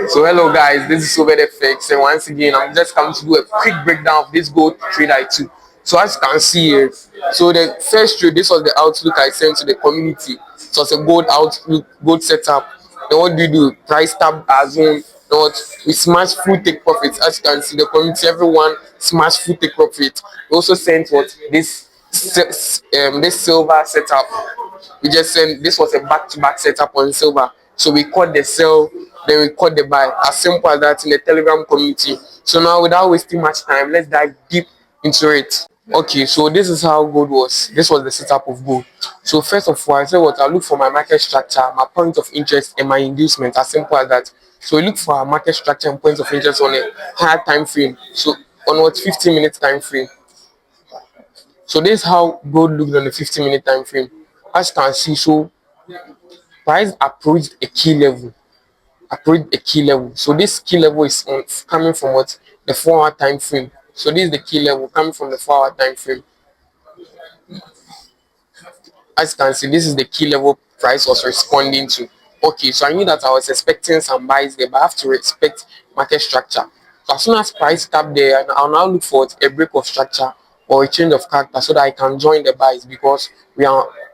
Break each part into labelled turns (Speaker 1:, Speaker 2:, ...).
Speaker 1: So hello guys, this is OBEDFX, and once again I'm just coming to do a quick breakdown of this gold trade I took. So as you can see here, so the first trade, this was the outlook I sent to the community. It was a gold outlook, gold setup. Then what do? Price tab as own. Not we smash full take profits. As you can see, the community, everyone smash full take profit. We also sent what this silver setup. We just sent this was a back-to-back setup on silver. So we caught the sell, then we caught the buy. As simple as that in the Telegram community. So now without wasting much time, let's dive deep into it. Okay, so this is how gold was. This was the setup of gold. So first of all, I said what I look for my market structure, my point of interest, and my inducement. As simple as that. So we look for our market structure and points of interest on a higher time frame. So on what 15-minute time frame. So this is how gold looked on the 15-minute time frame. As you can see, so price approached a key level. So this key level is coming from what the 4-hour time frame. So this is the key level coming from the 4-hour time frame. As you can see, this is the key level price was responding to. Okay, so I knew that I was expecting some buys there, but I have to respect market structure. So as soon as price tap there, I'll now look for a break of structure or a change of character so that I can join the buys, because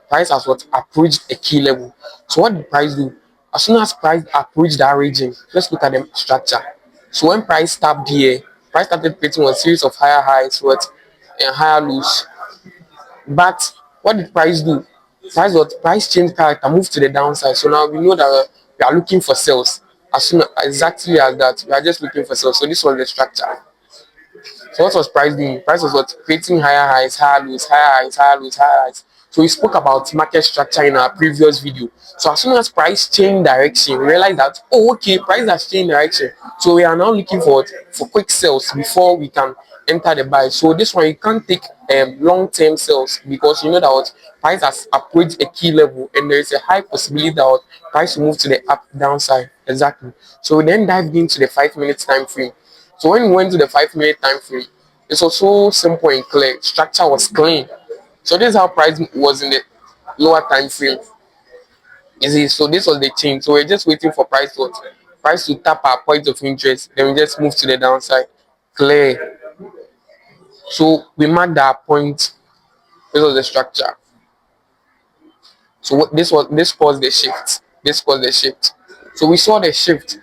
Speaker 1: price has what approached a key level. So what did price do? As soon as price approached that region, let's look at the structure. So when price tapped here, price started creating a series of higher highs and higher lows. But what did price do? Price change character, move to the downside. So now we know that we are looking for sales. Exactly as that, we are just looking for sales. So this was the structure. So what was price doing? Price was what? Creating higher highs, higher lows, higher highs, higher lows, higher highs. So we spoke about market structure in our previous video. So as soon as price changed direction, we realized that, oh, okay, price has changed direction. So we are now looking for quick sales before we can enter the buy. So this one, you can't take long-term sales, because you know that what price has approached a key level and there is a high possibility that what price will move to the downside. Exactly. So we then dived into the 5-minute time frame. So when we went to the 5-minute time frame, it was so simple and clear. Structure was clean. So this is how price was in the lower time frame. You see, so this was the change. So we're just waiting for price to tap our point of interest. Then we just move to the downside. Clear. So we marked our point. This was the structure. So this caused the shift. This caused the shift. So we saw the shift.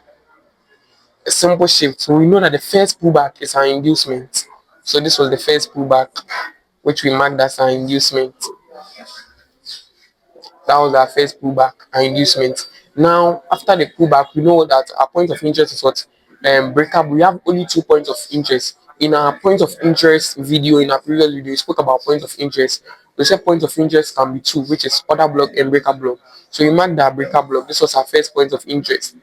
Speaker 1: A simple shift. So we know that the first pullback is our inducement. So this was the first pullback, which we marked as our inducement. That was our first pullback, our inducement. Now, after the pullback, we know that our point of interest is what? Breakup. We have only 2 points of interest. In our point of interest video, in our previous video, we spoke about point of interest. We said point of interest can be 2, which is order block and breakup block. So we marked that breakup block. This was our first point of interest.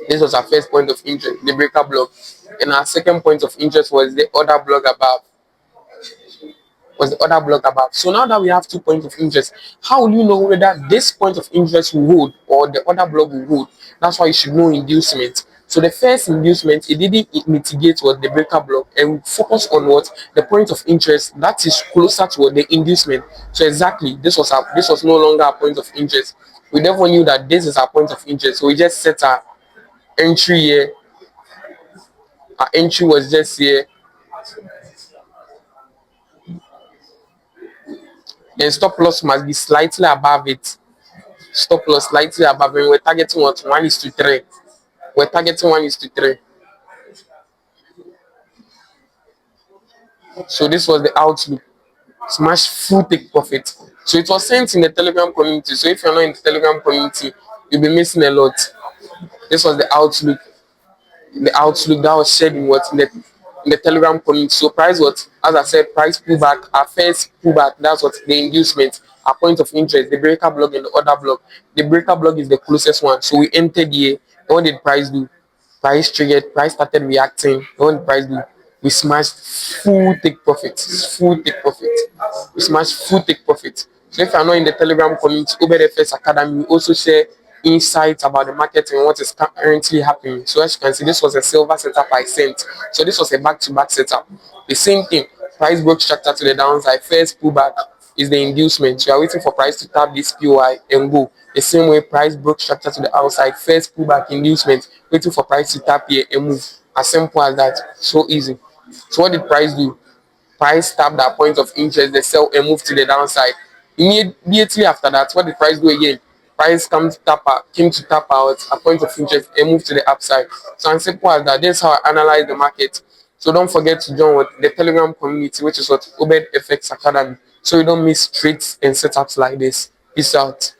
Speaker 1: This was our first point of interest, the breakup block. And our second point of interest was the order block above. So now that we have 2 points of interest, how will you know whether this point of interest will hold or the other block will hold? That's why you should know inducement. So the first inducement, it didn't mitigate what the breaker block, and we focus on what the point of interest that is closer to what the inducement. So exactly, this was no longer a point of interest. We therefore knew that this is our point of interest. So we just set our entry here. Our entry was just here. Then stop loss must be slightly above it. Stop loss slightly above, and we're targeting what? 1:3. We're targeting 1:3. So this was the outlook. Smash full take profit. So it was sent in the Telegram community. So if you're not in the Telegram community, you'll be missing a lot. This was the outlook. The outlook that was shared in the Telegram community. So price what? As I said, price pullback. Our first pullback, that's what the inducement. Our point of interest, the breaker block and the order block. The breaker block is the closest one. So we entered here. What did price do? Price triggered. Price started reacting. What did price do? We smashed full take profit. Full take profit. We smashed full take profit. So if you're not in the Telegram community, OBEDFX Academy, we also share insights about the market and what is currently happening. So as you can see, this was a silver setup I sent. So this was a back-to-back setup. The same thing. Price broke structure to the downside. First pullback. is the inducement. You are waiting for price to tap this POI and go. The same way price broke structure to the outside, first pullback inducement, waiting for price to tap here and move. As simple as that. So easy. So what did price do? Price tapped that point of interest, they sell and move to the downside. Immediately after that, what did price do again? Price came to tap out a point of interest and move to the upside. So as simple as that. That's how I analyze the market. So don't forget to join what the Telegram community, which is what OBEDFX Academy, so you don't miss trades and setups like this. Peace out.